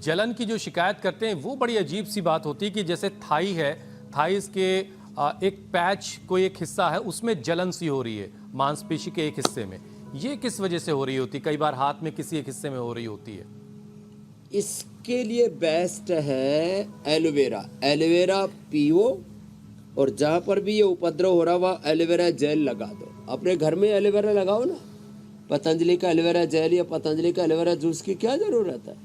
जलन की जो शिकायत करते हैं वो बड़ी अजीब सी बात होती है कि जैसे थाई है, थाइस के एक पैच कोई एक हिस्सा है उसमें जलन सी हो रही है मांसपेशी के एक हिस्से में। ये किस वजह से हो रही होती है? कई बार हाथ में किसी एक हिस्से में हो रही होती है। इसके लिए बेस्ट है एलोवेरा। एलोवेरा पियो और जहाँ पर भी ये उपद्रव हो रहा वहाँ एलोवेरा जेल लगा दो। अपने घर में एलोवेरा लगाओ ना, पतंजलि का एलोवेरा जेल या पतंजलि का एलोवेरा जूस की क्या ज़रूरत है।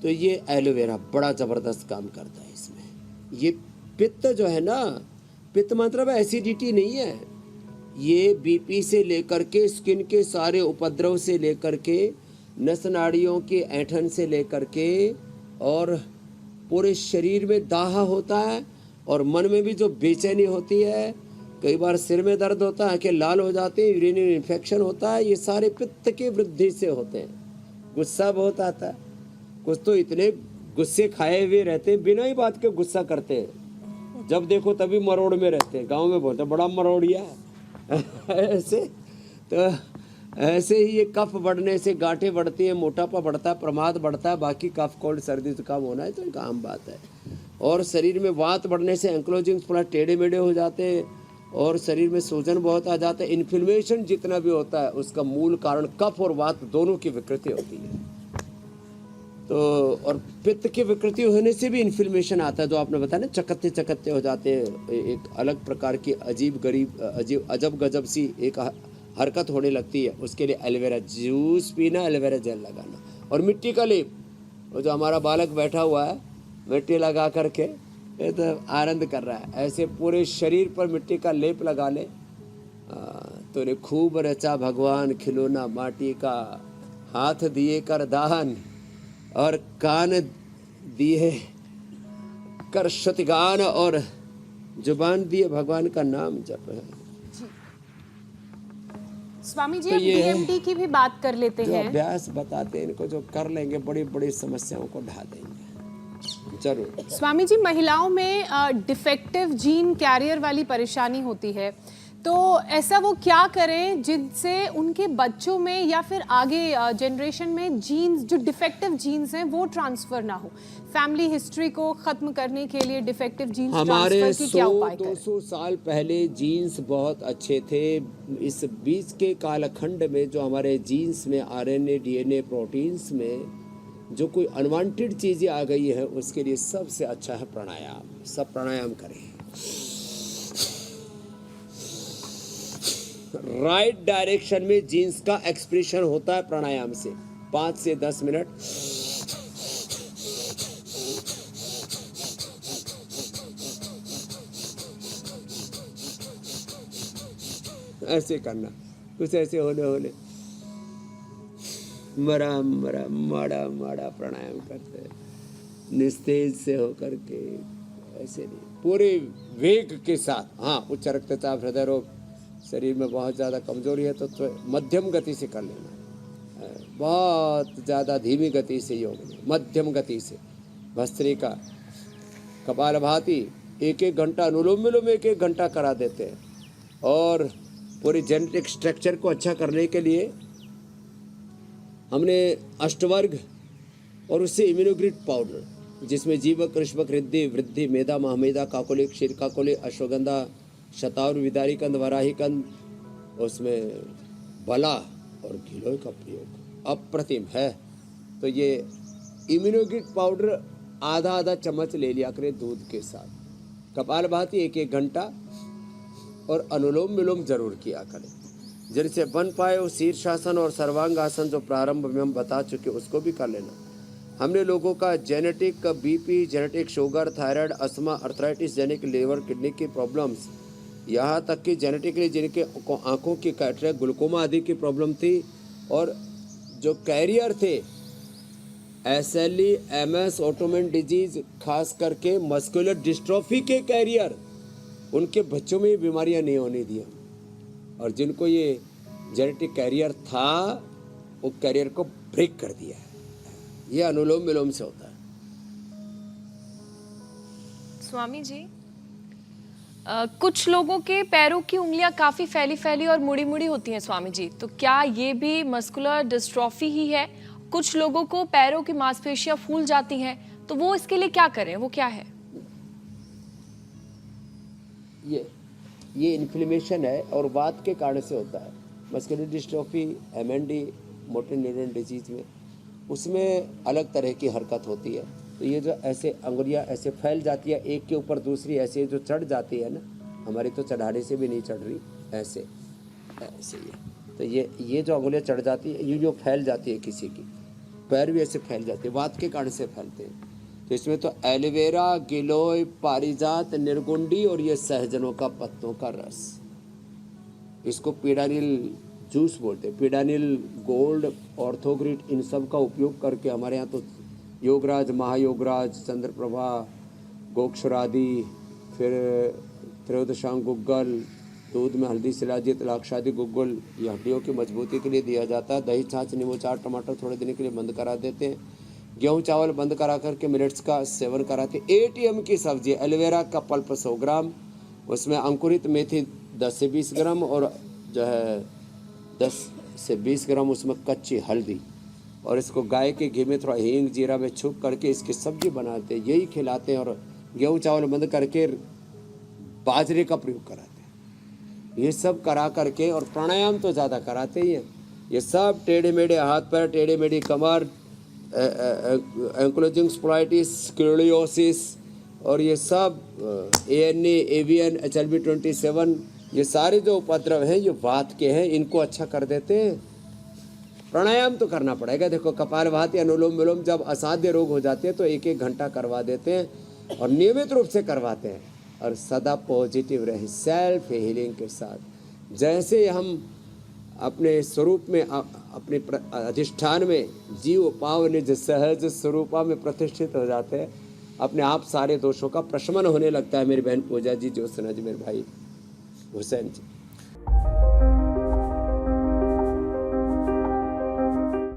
तो ये एलोवेरा बड़ा ज़बरदस्त काम करता है इसमें। ये पित्त जो है ना, पित्त मतलब एसिडिटी नहीं है, ये बीपी से लेकर के स्किन के सारे उपद्रव से लेकर के नस नाड़ियों के ऐंठन से लेकर के और पूरे शरीर में दाहा होता है और मन में भी जो बेचैनी होती है, कई बार सिर में दर्द होता है, आंखें लाल हो जाती है, यूरिनरी इन्फेक्शन होता है, ये सारे पित्त की वृद्धि से होते हैं। गुस्सा बहुत आता है, कुछ तो इतने गुस्से खाए हुए रहते हैं, बिना ही बात के गुस्सा करते हैं, जब देखो तभी मरोड़ में रहते हैं। गांव में बोलते बड़ा मरोड़िया है ऐसे। तो ऐसे ही ये कफ बढ़ने से गांठें बढ़ती हैं, मोटापा बढ़ता है, प्रमाद बढ़ता है, बाकी कफ कोल्ड सर्दी जुकाम होना है तो एक आम बात है। और शरीर में वात बढ़ने से एंक्लोजिंग थोड़ा टेढ़े मेढ़े हो जाते हैं और शरीर में सूजन बहुत आ जाता है। इन्फ्लेमेशन जितना भी होता है उसका मूल कारण कफ और वात दोनों की विकृति होती है। तो और पित्त की विकृति होने से भी इन्फ्लेमेशन आता है, जो आपने बताया ना, चकत्ते चकत्ते हो जाते हैं, एक अलग प्रकार की अजब गजब सी एक हरकत होने लगती है। उसके लिए एलोवेरा जूस पीना, एलोवेरा जेल लगाना और मिट्टी का लेप। वो जो हमारा बालक बैठा हुआ है मिट्टी लगा करके ये तो आनंद कर रहा है, ऐसे पूरे शरीर पर मिट्टी का लेप लगा ले। तूने खूब रचा भगवान खिलौना माटी का, हाथ दिए कर दान और कान दिए कर श्रुतिगान और जुबान दिए भगवान का नाम जप है। स्वामी जी, तो अब ये डीएमटी की भी बात कर लेते जो हैं। अभ्यास बताते हैं इनको, जो कर लेंगे बड़ी बड़ी समस्याओं को ढा देंगे जरूर। स्वामी जी, महिलाओं में डिफेक्टिव जीन कैरियर वाली परेशानी होती है, तो ऐसा वो क्या करें जिनसे उनके बच्चों में या फिर आगे जनरेशन में जीन्स, जो डिफेक्टिव जीन्स हैं, वो ट्रांसफर ना हो? फैमिली हिस्ट्री को खत्म करने के लिए डिफेक्टिव जीन्स हमारे ट्रांसफर की क्या उपाय करें? 100-200 साल पहले जीन्स बहुत अच्छे थे। इस बीच के कालखंड में जो हमारे जीन्स में आरएनए डीएनए प्रोटीन्स में जो कोई अनवांटेड चीज़ें आ गई है, उसके लिए सबसे अच्छा है प्राणायाम। सब प्राणायाम करें, राइट डायरेक्शन में जीन्स का एक्सप्रेशन होता है प्राणायाम से। 5 से 10 मिनट ऐसे करना, कुछ ऐसे होले मरा मरा माड़ा माड़ा प्राणायाम करते हैं, निस्तेज से होकर के, ऐसे नहीं, पूरे वेग के साथ। हाँ, उच्च रक्तचाप, हृदय रोग, शरीर में बहुत ज़्यादा कमजोरी है तो मध्यम गति से कर लेना, बहुत ज़्यादा धीमी गति से योग नहीं, मध्यम गति से। भस्त्रिका, कपालभाति 1-1 घंटा, अनुलोम विलोम 1-1 घंटा करा देते हैं। और पूरे जेनेटिक स्ट्रक्चर को अच्छा करने के लिए हमने अष्टवर्ग और उससे इम्यूनोग्रिड पाउडर, जिसमें जीवक, ऋष्वक, रिद्धि, वृद्धि, मेधा, महामेधा, काकोले, क्षीर काकोले, अश्वगंधा, शतावरी, विदारी कंद, वराही कंद, उसमें बला और घिलोय का प्रयोग अप्रतिम है। तो ये इम्यूनोग्रिड पाउडर आधा चम्मच ले लिया करें दूध के साथ। कपालभाति 1-1 घंटा और अनुलोम विलोम जरूर किया करें, जिनसे बन पाए वो शीर्षासन और सर्वांग आसन जो प्रारंभ में हम बता चुके उसको भी कर लेना। हमने लोगों का genetic BP, genetic sugar, thyroid, asthma, arthritis, genetic liver, kidney की प्रॉब्लम्स, यहाँ तक कि जेनेटिकली जिनके आँखों की कैटरेक्ट, ग्लूकोमा आदि की प्रॉब्लम थी, और जो कैरियर थे एसएलई, एमएस, ऑटोइम्यून डिजीज, खास करके मस्कुलर डिस्ट्रोफी के कैरियर, उनके बच्चों में ये बीमारियाँ नहीं होने दिया। और जिनको ये जेनेटिक कैरियर था वो कैरियर को ब्रेक कर दिया है। ये अनुलोम विलोम से होता है। स्वामी जी, कुछ लोगों के पैरों की उंगलियां काफी फैली फैली और मुड़ी मुड़ी होती हैं स्वामी जी, तो क्या ये भी मस्कुलर डिस्ट्रॉफी ही है? कुछ लोगों को पैरों की मांसपेशियां फूल जाती हैं, तो वो इसके लिए क्या करें, वो क्या है? ये इन्फ्लेमेशन है और वात के कारण से होता है। Muscular dystrophy, MND, motor neuron disease में उसमें अलग तरह की हरकत होती है। तो ये जो ऐसे अंगुलियां ऐसे फैल जाती है एक के ऊपर दूसरी, ऐसे जो चढ़ जाती है ना, हमारी तो चढ़ाने से भी नहीं चढ़ रही, ऐसे ऐसे ये तो ये जो अंगुलियां चढ़ जाती है, ये जो फैल जाती है, किसी की पैर भी ऐसे फैल जाते हैं, वात के कारण से फैलते हैं। तो इसमें तो एलोवेरा, गिलोय, पारिजात, निर्गुंडी और ये सहजनों का पत्तों का रस, इसको पीडानिल जूस बोलते हैं। पीडानिल, गोल्ड, ऑर्थोग्रिट, इन सब का उपयोग करके हमारे यहाँ तो योगराज, महायोगराज, चंद्रप्रभा, गोक्षरादि, फिर त्रयोदशांग गुग्गल, दूध में हल्दी, शिलाजित, लाक्षादि गुग्गल, ये हड्डियों की मजबूती के लिए दिया जाता है। दही, छाछ, नींबू, चाट, टमाटर थोड़े दिन के लिए बंद करा देते हैं। गेहूँ चावल बंद करा करके मिलेट्स का सेवन कराते। एटीएम की सब्जी, एलोवेरा का पल्प 100 ग्राम, उसमें अंकुरित मेथी 10 से 20 ग्राम और जो है 10 से 20 ग्राम उसमें कच्ची हल्दी, और इसको गाय के घी में थोड़ा हींग जीरा में छुप करके इसकी सब्जी बनाते हैं, यही खिलाते हैं। और गेहूँ चावल बंद करके बाजरे का प्रयोग कराते हैं। ये सब करा करके, और प्राणायाम तो ज़्यादा कराते ही हैं। ये सब टेढ़े मेढ़े हाथ पैर, टेढ़े मेढ़ी कमर, एंक्लोजिंग स्पोलाइटिस, स्क्लेरोसिस, और ये सब ANA, AVN, HLB 27, ये सारे जो उपद्रव हैं ये वात के हैं, इनको अच्छा कर देते हैं। प्राणायाम तो करना पड़ेगा। देखो कपालभाति, अनुलोम विलोम जब असाध्य रोग हो जाते हैं तो 1-1 घंटा करवा देते हैं और नियमित रूप से करवाते हैं, और सदा पॉजिटिव रहे सेल्फ हीलिंग के साथ। जैसे हम अपने स्वरूप में, अपने अधिष्ठान में जीव पाव निज सहज स्वरूपा में प्रतिष्ठित हो जाते हैं, अपने आप सारे दोषों का प्रशमन होने लगता है। मेरी बहन पूजा जी, ज्योत्सना जी, मेरे भाई हुसैन जी।